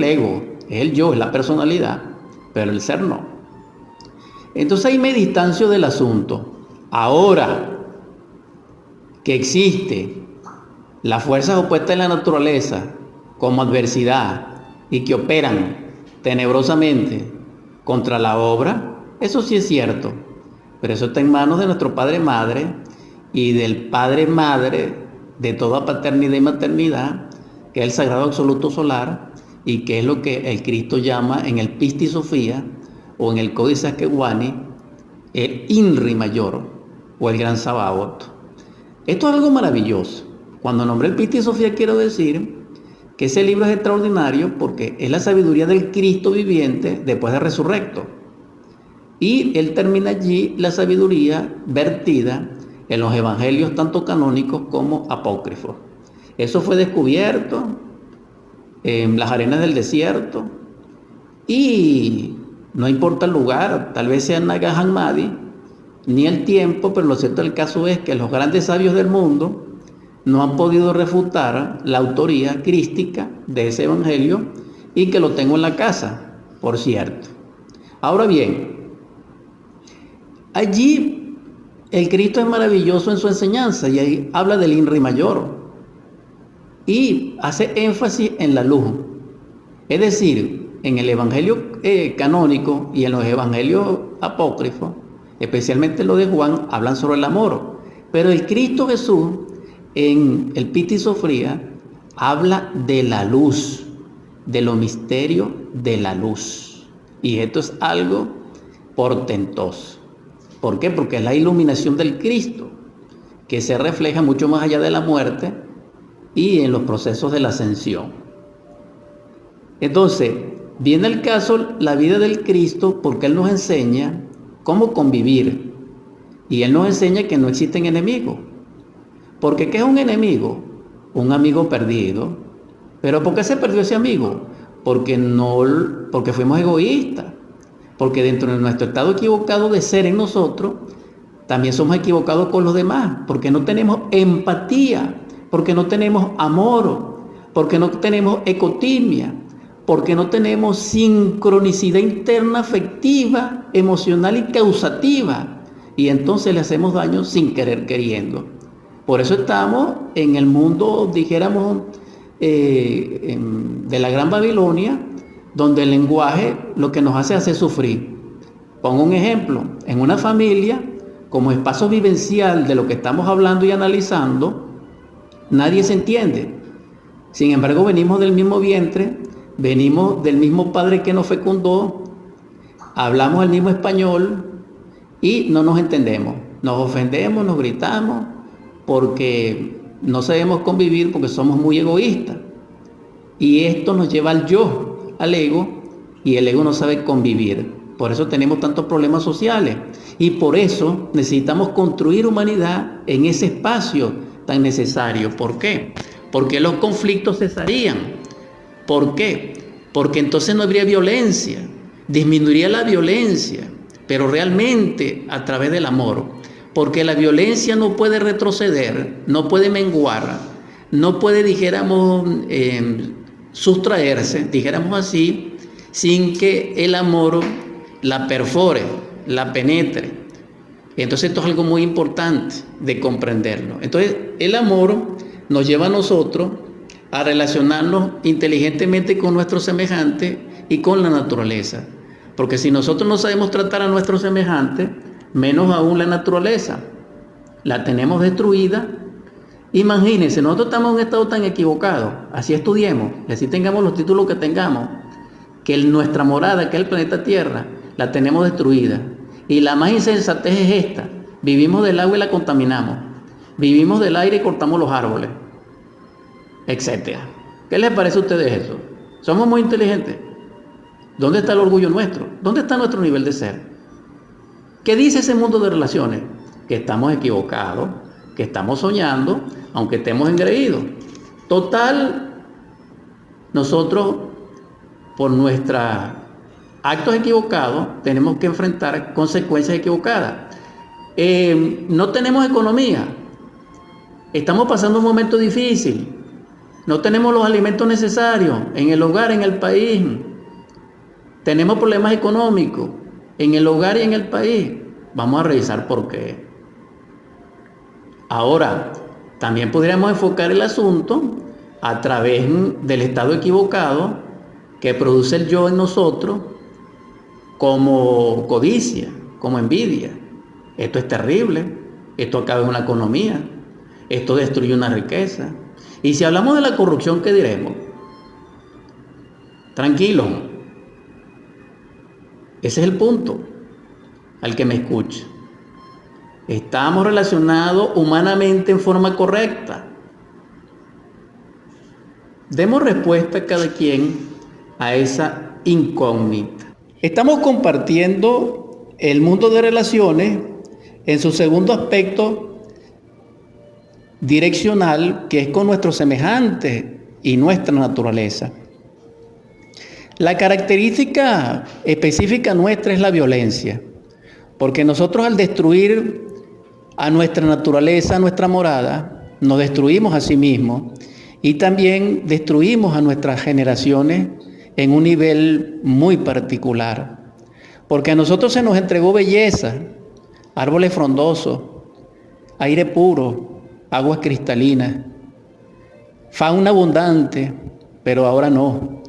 ego, es el yo, es la personalidad, pero el ser no. Entonces ahí me distancio del asunto. Ahora que existe las fuerzas opuestas en la naturaleza como adversidad y que operan tenebrosamente contra la obra, eso sí es cierto, pero eso está en manos de nuestro Padre Madre y del Padre Madre de toda paternidad y maternidad, que es el Sagrado Absoluto Solar y que es lo que el Cristo llama en el Pistis Sophia o en el Códice Aquehuani el INRI Mayor o el Gran Sabaoth. Esto es algo maravilloso. Cuando nombré el Pistis Sophia quiero decir que ese libro es extraordinario porque es la sabiduría del Cristo viviente después de resurrecto. Y él termina allí la sabiduría vertida en los evangelios tanto canónicos como apócrifos. Eso fue descubierto en las arenas del desierto y no importa el lugar, tal vez sea Nag Hammadi, ni el tiempo, pero lo cierto del caso es que los grandes sabios del mundo no han podido refutar la autoría crística de ese evangelio y que lo tengo en la casa, por cierto. Ahora bien, allí el Cristo es maravilloso en su enseñanza y ahí habla del INRI Mayor y hace énfasis en la luz. Es decir, en el evangelio canónico y en los evangelios apócrifos, especialmente los de Juan, hablan sobre el amor. Pero el Cristo Jesús, en el Pistis Sophia, habla de la luz, de los misterios de la luz. Y esto es algo portentoso. ¿Por qué? Porque es la iluminación del Cristo, que se refleja mucho más allá de la muerte y en los procesos de la ascensión. Entonces, viene el caso la vida del Cristo porque Él nos enseña cómo convivir. Y Él nos enseña que no existen enemigos. Porque ¿qué es un enemigo? Un amigo perdido. ¿Pero por qué se perdió ese amigo? Porque fuimos egoístas. Porque dentro de nuestro estado equivocado de ser en nosotros, también somos equivocados con los demás. Porque no tenemos empatía. Porque no tenemos amor. Porque no tenemos ecotimia. Porque no tenemos sincronicidad interna, afectiva, emocional y causativa. Y entonces le hacemos daño sin querer queriendo. Por eso estamos en el mundo, dijéramos, de la Gran Babilonia, donde el lenguaje lo que nos hace sufrir. Pongo un ejemplo. En una familia, como espacio vivencial de lo que estamos hablando y analizando, nadie se entiende. Sin embargo, venimos del mismo vientre, venimos del mismo padre que nos fecundó, hablamos el mismo español y no nos entendemos. Nos ofendemos, nos gritamos, porque no sabemos convivir, porque somos muy egoístas. Y esto nos lleva al yo, al ego, y el ego no sabe convivir. Por eso tenemos tantos problemas sociales. Y por eso necesitamos construir humanidad en ese espacio tan necesario. ¿Por qué? Porque los conflictos cesarían. ¿Por qué? Porque entonces no habría violencia, disminuiría la violencia, pero realmente a través del amor. Porque la violencia no puede retroceder, no puede menguar, no puede, dijéramos, sustraerse, dijéramos así, sin que el amor la perfore, la penetre. Entonces esto es algo muy importante de comprenderlo. Entonces el amor nos lleva a nosotros a relacionarnos inteligentemente con nuestros semejantes y con la naturaleza. Porque si nosotros no sabemos tratar a nuestros semejantes, menos aún la naturaleza, la tenemos destruida. Imagínense, nosotros estamos en un estado tan equivocado, así estudiemos, y así tengamos los títulos que tengamos, que nuestra morada, que es el planeta Tierra, la tenemos destruida. Y la más insensatez es esta: vivimos del agua y la contaminamos, vivimos del aire y cortamos los árboles, etcétera. ¿Qué les parece a ustedes eso? ¿Somos muy inteligentes? ¿Dónde está el orgullo nuestro? ¿Dónde está nuestro nivel de ser? ¿Qué dice ese mundo de relaciones? Que estamos equivocados, que estamos soñando, aunque estemos engreídos. Total, nosotros, por nuestros actos equivocados, tenemos que enfrentar consecuencias equivocadas. No tenemos economía. Estamos pasando un momento difícil. No tenemos los alimentos necesarios en el hogar, en el país. Tenemos problemas económicos en el hogar y en el país. Vamos a revisar por qué. Ahora, también podríamos enfocar el asunto a través del estado equivocado que produce el yo en nosotros como codicia, como envidia. Esto es terrible, esto acaba en una economía, esto destruye una riqueza. Y si hablamos de la corrupción, ¿qué diremos? Tranquilo, ese es el punto al que me escucha. Estamos relacionados humanamente en forma correcta. Demos respuesta a cada quien a esa incógnita. Estamos compartiendo el mundo de relaciones en su segundo aspecto direccional, que es con nuestros semejantes y nuestra naturaleza. La característica específica nuestra es la violencia, porque nosotros al destruir a nuestra naturaleza, a nuestra morada, nos destruimos a sí mismos y también destruimos a nuestras generaciones en un nivel muy particular, porque a nosotros se nos entregó belleza, árboles frondosos, aire puro, aguas cristalinas, fauna abundante, pero ahora no.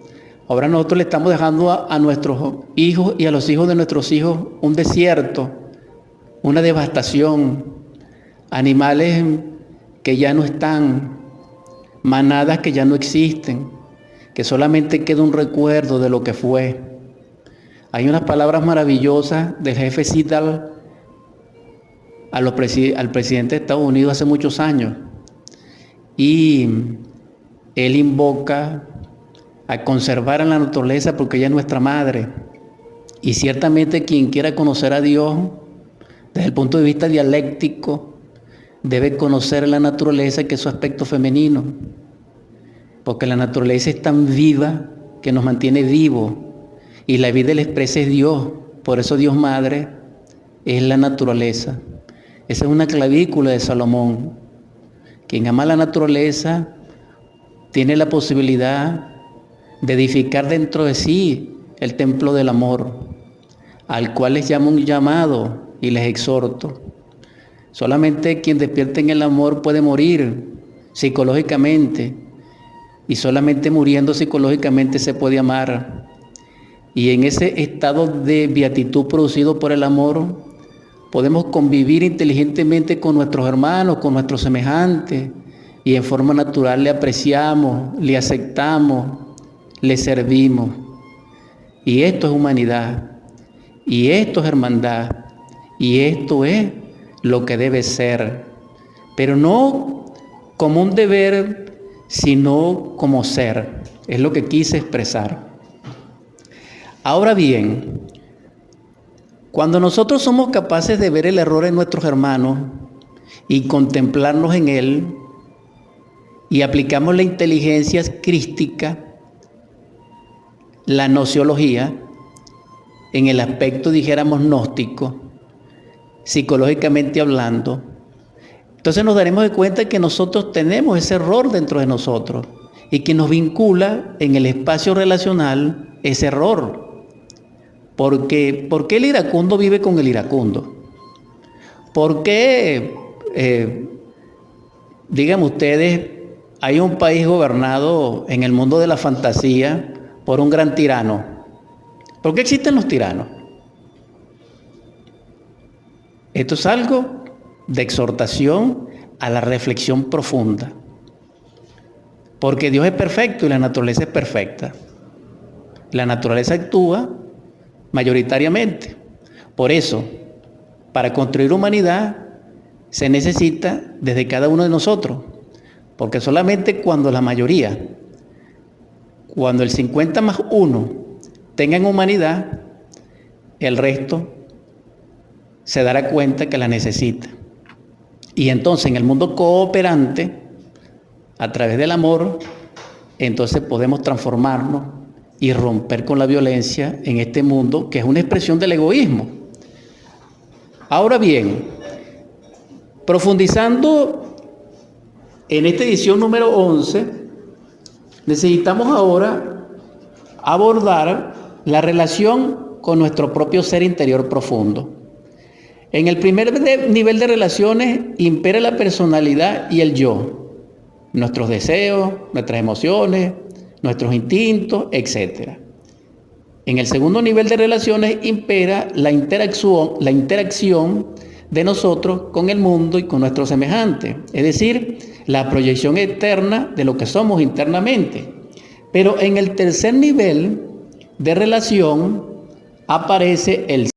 Ahora nosotros le estamos dejando a nuestros hijos y a los hijos de nuestros hijos un desierto, una devastación, animales que ya no están, manadas que ya no existen, que solamente queda un recuerdo de lo que fue. Hay unas palabras maravillosas del jefe Sidal al presidente de Estados Unidos hace muchos años, y él invoca a conservar a la naturaleza porque ella es nuestra madre, y ciertamente quien quiera conocer a Dios desde el punto de vista dialéctico debe conocer la naturaleza, que es su aspecto femenino, porque la naturaleza es tan viva que nos mantiene vivos, y la vida la expresa es Dios. Por eso Dios Madre es la naturaleza. Esa es una clavícula de Salomón. Quien ama la naturaleza tiene la posibilidad de edificar dentro de sí el templo del amor, al cual les llamo un llamado y les exhorto. Solamente quien despierte en el amor puede morir psicológicamente, y solamente muriendo psicológicamente se puede amar. Y en ese estado de beatitud producido por el amor, podemos convivir inteligentemente con nuestros hermanos, con nuestros semejantes, y en forma natural le apreciamos, le aceptamos, le servimos. Y esto es humanidad, y esto es hermandad, y esto es lo que debe ser, pero no como un deber, sino como ser. Es lo que quise expresar. Ahora bien, cuando nosotros somos capaces de ver el error en nuestros hermanos y contemplarnos en él, y aplicamos la inteligencia crística, la nociología, en el aspecto, dijéramos, gnóstico, psicológicamente hablando, entonces nos daremos de cuenta que nosotros tenemos ese error dentro de nosotros y que nos vincula en el espacio relacional ese error. Porque, ¿por qué el iracundo vive con el iracundo? ¿Por qué, digan ustedes, hay un país gobernado en el mundo de la fantasía por un gran tirano? ¿Por qué existen los tiranos? Esto es algo de exhortación a la reflexión profunda. Porque Dios es perfecto y la naturaleza es perfecta. La naturaleza actúa mayoritariamente. Por eso, para construir humanidad se necesita desde cada uno de nosotros. Porque solamente cuando la mayoría, cuando el 50 más 1 tengan humanidad, el resto se dará cuenta que la necesita. Y entonces en el mundo cooperante, a través del amor, entonces podemos transformarnos y romper con la violencia en este mundo, que es una expresión del egoísmo. Ahora bien, profundizando en esta edición número 11 necesitamos ahora abordar la relación con nuestro propio ser interior profundo. En el primer nivel de relaciones impera la personalidad y el yo, nuestros deseos, nuestras emociones, nuestros instintos, etc. En el segundo nivel de relaciones impera la interacción de nosotros con el mundo y con nuestros semejantes, es decir, la proyección externa de lo que somos internamente. Pero en el tercer nivel de relación aparece el